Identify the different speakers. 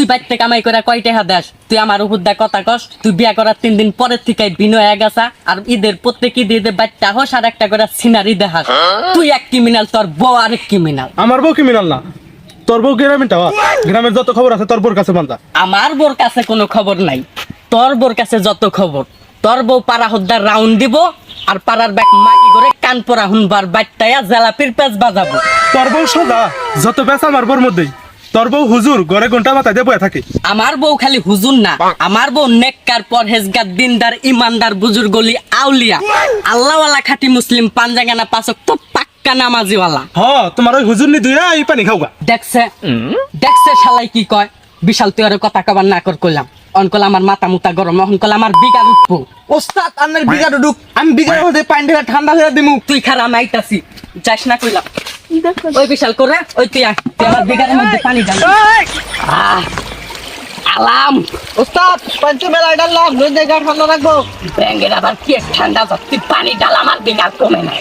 Speaker 1: বাইতে কামাই করে কয় টাকা দেস? তুই আমার উপর দা কথা কস, তুই বিয়া করার 3 দিন পরের থেকে বিনয় হয়ে গেছা, আর ঈদের প্রত্যেক ঈদে বাইতে হস আর একটা করে সিনারি দেখাস। তুই এক ক্রিমিনাল, তোর বউ আরেক ক্রিমিনাল।
Speaker 2: আমার বউ ক্রিমিনাল না, তোর বউ গ্রামীণ টাওয়া। গ্রামের যত খবর আছে তোর বউর কাছে বান্ধা।
Speaker 1: আমার বোর কাছে কোনো খবর নাই, তোর বোর কাছে যত খবর। তোর বউ পাড়া হদ্দার রাউন্ড দিব, আর পাড়ার ব্যাগ মাটি করে কান পরা হুনবার বাইটাইয়া জেলাপির পেঁচ বাজাবো।
Speaker 2: তোর বউ সোজা, যত বেশ আমার বউর মধ্যেই। তোর বউ হুজুর, ঘরে ঘন্টা মাথায় দিয়ে বয়ে থাকে।
Speaker 1: আমার বউ খালি হুজুর না, আমার বউ নেককার, পরহেজগার, দিনদার, ইমানদার, বুজুর্গলি, আউলিয়া, আল্লাহওয়ালা, খাঁটি মুসলিম, পাঞ্জাগানা পাঁচক তো পাক্কা নামাজিওয়ালা।
Speaker 2: তোমার ওই হুজুর নি দুইয়া এই পানি খাওগা।
Speaker 1: দেখছে দেখছে শালাই কি কয়, বিশাল তুই আর কথা কবার না কর কইলাম। অনকল আমার মাথা মুতা গরম, অনকল আমার বিগার উঠবো।
Speaker 3: ওস্তাদ আপনার বিঘা ডুক, আমি বিঘার মধ্যে পানি ঢেলে ঠান্ডা হয়ে দিমু।
Speaker 1: তুই খারাপ আইতাছি, যাস না কইলাম। ওই বিশাল করে ওই তুই আয়, তুই আমার বিগারের মধ্যে পানি ঢাল। আলাম
Speaker 3: ওস্তাদ পাঁচশো মেলা ডাললাম, নদী ঠান্ডা রাখবো।
Speaker 1: ব্যাঙ্গের আবার কি ঠান্ডা, তুই পানি ঢাল, আমার বিগার কমে নাই।